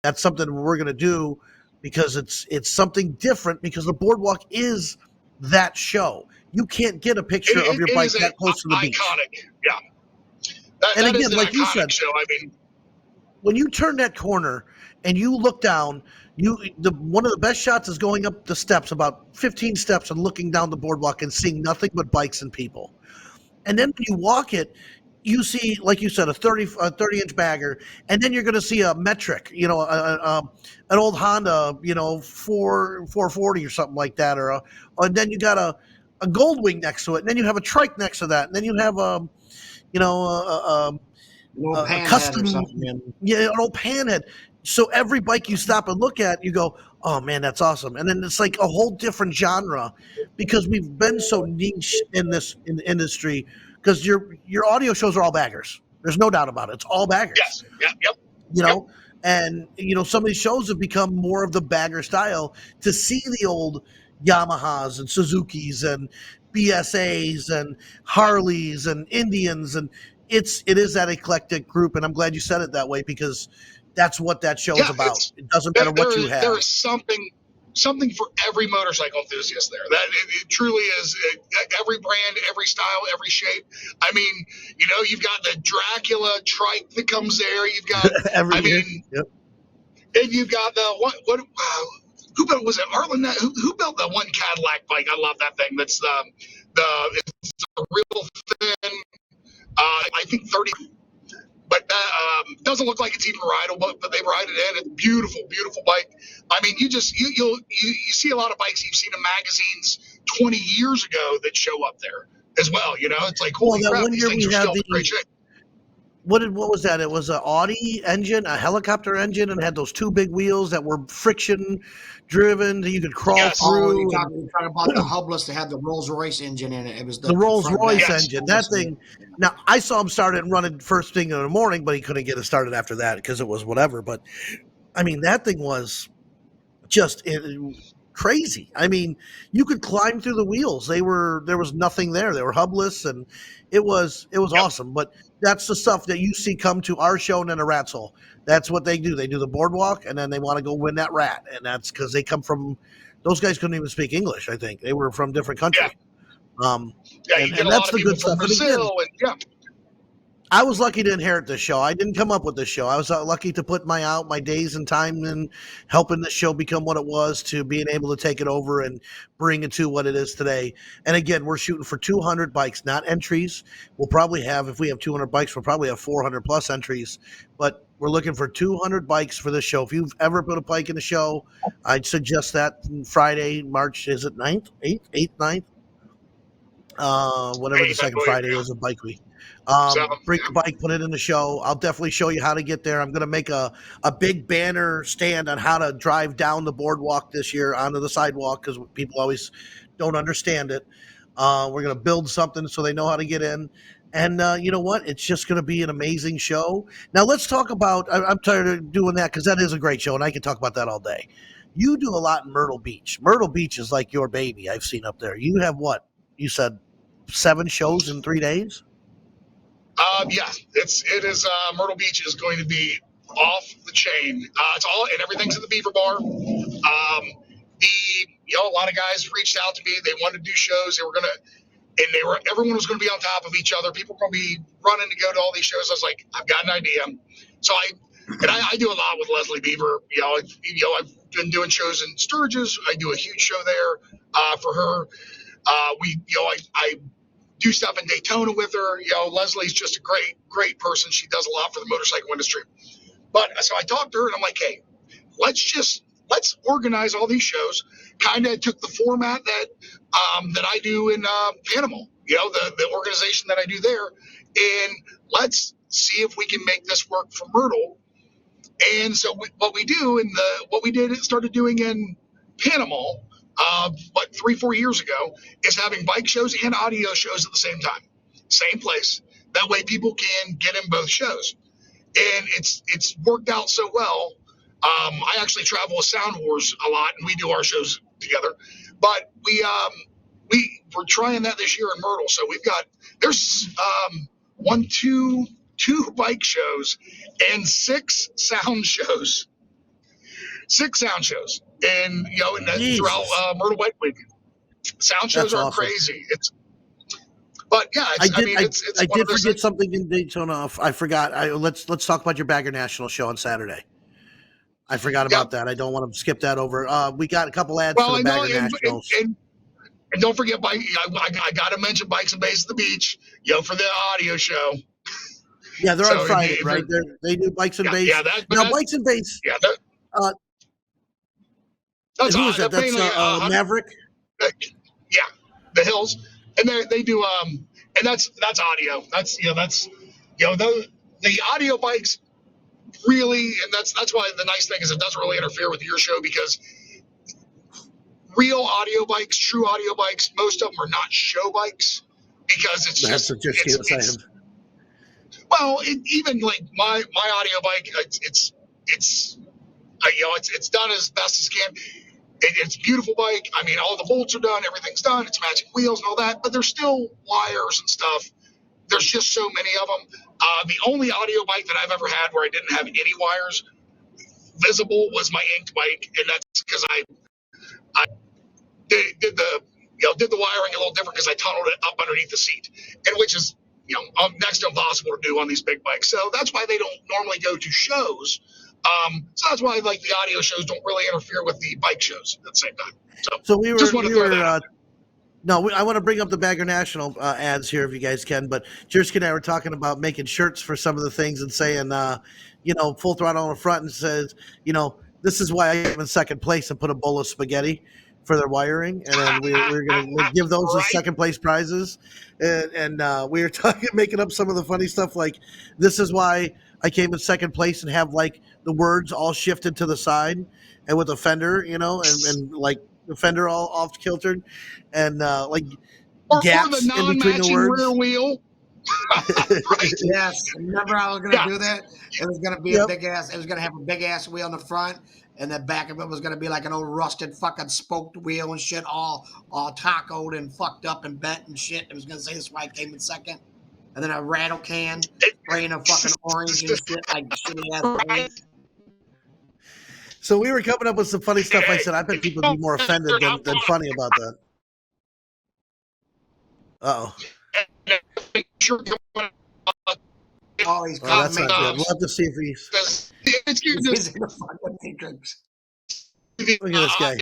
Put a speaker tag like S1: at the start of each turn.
S1: that's something we're going to do because it's something different because the boardwalk is that show. You can't get a picture of your
S2: It
S1: bike
S2: is an
S1: that close to the beach.
S2: iconic, yeah.
S1: And
S2: That is
S1: again,
S2: an
S1: like you
S2: iconic
S1: said,
S2: show. I mean,
S1: when you turn that corner and you look down, one of the best shots is going up the steps, about 15 steps, and looking down the boardwalk and seeing nothing but bikes and people. And then when you walk it, you see, like you said, a 30-inch bagger, and then you're going to see a metric, an old Honda, 440 or something like that, and then you got a Goldwing next to it, and then you have a trike next to that, and then you have you know, a, a,
S3: An old
S1: a
S3: panhead
S1: custom,
S3: or something.
S1: yeah, an old panhead. So every bike you stop and look at, you go, "Oh man, that's awesome!" And then it's like a whole different genre because we've been so niche in the industry. Because your audio shows are all baggers. There's no doubt about it. It's all baggers.
S2: yes, yep.
S1: You know, and some of these shows have become more of the bagger style. To see the old Yamahas and Suzukis and BSAs and Harleys and Indians, and it is that eclectic group, and I'm glad you said it that way because that's what that show is about. It doesn't matter what you have.
S2: There is something for every motorcycle enthusiast there. That it truly is. Every brand, every style, every shape. I mean, you've got the Dracula trike that comes there. You've got,
S1: Every
S2: I
S1: year.
S2: mean,
S1: Yep.
S2: and you've got the what? Who built? Was it Arlen? Who built the one Cadillac bike? I love that thing. That's it's a real thin. I think 30. But that doesn't look like it's even rideable, but they ride it in. It's beautiful, beautiful bike. I mean, you see a lot of bikes you've seen in magazines 20 years ago that show up there as well. It's like, holy crap, these things are still in great shape.
S1: What was that? It was an Audi engine, a helicopter engine, and had those two big wheels that were friction driven that you could crawl through.
S3: You're talking about the hubless that had the Rolls Royce engine in it. It was
S1: the Rolls Royce
S3: back.
S1: engine. That thing. Now I saw him start it running first thing in the morning, but he couldn't get it started after that because it was whatever. But I mean, that thing was just crazy. I mean, you could climb through the wheels. There was nothing there. They were hubless, and it was awesome. But that's the stuff that you see come to our show and then a rat's hole. That's what they do. They do the boardwalk, and then they want to go win that rat, and that's because they come from. Those guys couldn't even speak English. I think they were from different countries.
S2: Yeah.
S1: And that's the good stuff.
S2: Brazil,
S1: I was lucky to inherit this show. I didn't come up with this show. I was lucky to put my days and time in helping this show become what it was, to being able to take it over and bring it to what it is today. And again, we're shooting for 200 bikes, not entries. We'll probably have, if we have 200 bikes, we'll probably have 400 plus entries. But we're looking for 200 bikes for this show. If you've ever put a bike in the show, I'd suggest that Friday, March, is it 9th? 8th, 9th? Whatever the second Friday is of Bike Week. Bring the bike, put it in the show. I'll definitely show you how to get there. I'm going to make a big banner stand on how to drive down the boardwalk this year onto the sidewalk because people always don't understand it. We're going to build something so they know how to get in. And you know what? It's just going to be an amazing show. Now let's talk about, I'm tired of doing that because that is a great show and I can talk about that all day. You do a lot in Myrtle Beach. Myrtle Beach is like your baby I've seen up there. You have what? You said 7 shows in 3 days?
S2: Yeah, it is. Myrtle Beach is going to be off the chain. It's all, and everything's at the Beaver Bar. A lot of guys reached out to me. They wanted to do shows. Everyone was going to be on top of each other. People were going to be running to go to all these shows. I was like, I've got an idea. So I do a lot with Leslie Beaver. I've been doing shows in Sturgis. I do a huge show there for her. I do stuff in Daytona with her. Leslie's just a great person. She does a lot for the motorcycle industry. But so I talked to her and I'm like, hey, let's organize all these shows. Kind of took the format that I do in Panama, the organization that I do there. And let's see if we can make this work for Myrtle. And so what we started doing in Panama, 3-4 years ago, is having bike shows and audio shows at the same time, same place. That way people can get in both shows, and it's worked out so well. I actually travel with Sound Wars a lot, and we do our shows together. But we're trying that this year in Myrtle. So there's two bike shows and 6 sound shows 6 sound shows, and throughout
S1: Jesus,
S2: Myrtle White Week. Sound shows
S1: that's
S2: are
S1: awesome.
S2: crazy. But yeah,
S1: I did.
S2: it's
S1: I
S2: one of
S1: did
S2: those
S1: forget
S2: things.
S1: something in Daytona. I forgot. Let's talk about your Bagger National show on Saturday. I forgot
S2: Yep.
S1: about that. I don't want to skip that over. We got a couple ads for
S2: Well,
S1: the
S2: I know,
S1: Bagger Nationals.
S2: and don't forget, I got to mention Bikes and Bass at the Beach, for the audio show.
S1: Yeah, they're on
S2: So
S1: Friday, right? They do Bikes and Bass. Now, Bikes and Bass.
S2: Yeah,
S1: Uh,
S2: that's
S1: who is that?
S2: they're
S1: That's
S2: paying like
S1: Maverick.
S2: Yeah, the Hills, and they do and that's audio. The audio bikes really, and that's why the nice thing is it doesn't really interfere with your show, because real audio bikes, true audio bikes, most of them are not show bikes, because
S1: That's what Jersey was saying.
S2: Well, even like my audio bike, it's done as best as can. It's a beautiful bike. I mean, all the bolts are done, everything's done. It's matching wheels and all that, but there's still wires and stuff. There's just so many of them. The only audio bike that I've ever had where I didn't have any wires visible was my Inked bike, and that's because I did the wiring a little different, because I tunneled it up underneath the seat, and which is next to impossible to do on these big bikes. So that's why they don't normally go to shows. So that's why like the audio shows don't really interfere with the bike shows at the same time.
S1: So we
S2: just want to throw that out.
S1: No, I want to bring up the Bagger National ads here if you guys can. But Jersey and I were talking about making shirts for some of the things and saying, Full Throttle on the front, and says, this is why I came in second place, and put a bowl of spaghetti for their wiring, and then we're going to give those as second place prizes. And we were making up some of the funny stuff, like, this is why I came in second place, and have like the words all shifted to the side, and with a fender, and like the fender all off kiltered, and like gaps
S2: or the
S1: in between the words.
S2: rear wheel.
S3: Right. Yes. Remember I was going to do that? It was going to be a big ass. It was going to have a big ass wheel in the front, and the back of it was going to be like an old rusted fucking spoked wheel and shit, all tacoed and fucked up and bent and shit. It was going to say this is why I came in second. And then a rattle can spraying a fucking orange and shit, like shitty ass orange.
S1: So we were coming up with some funny stuff. I said, I bet people would be more offended than funny about that. Uh-oh.
S3: Oh, he's
S1: that's not good. We'll have to see if he's
S3: in the fucking Matrix.
S1: Look at this guy.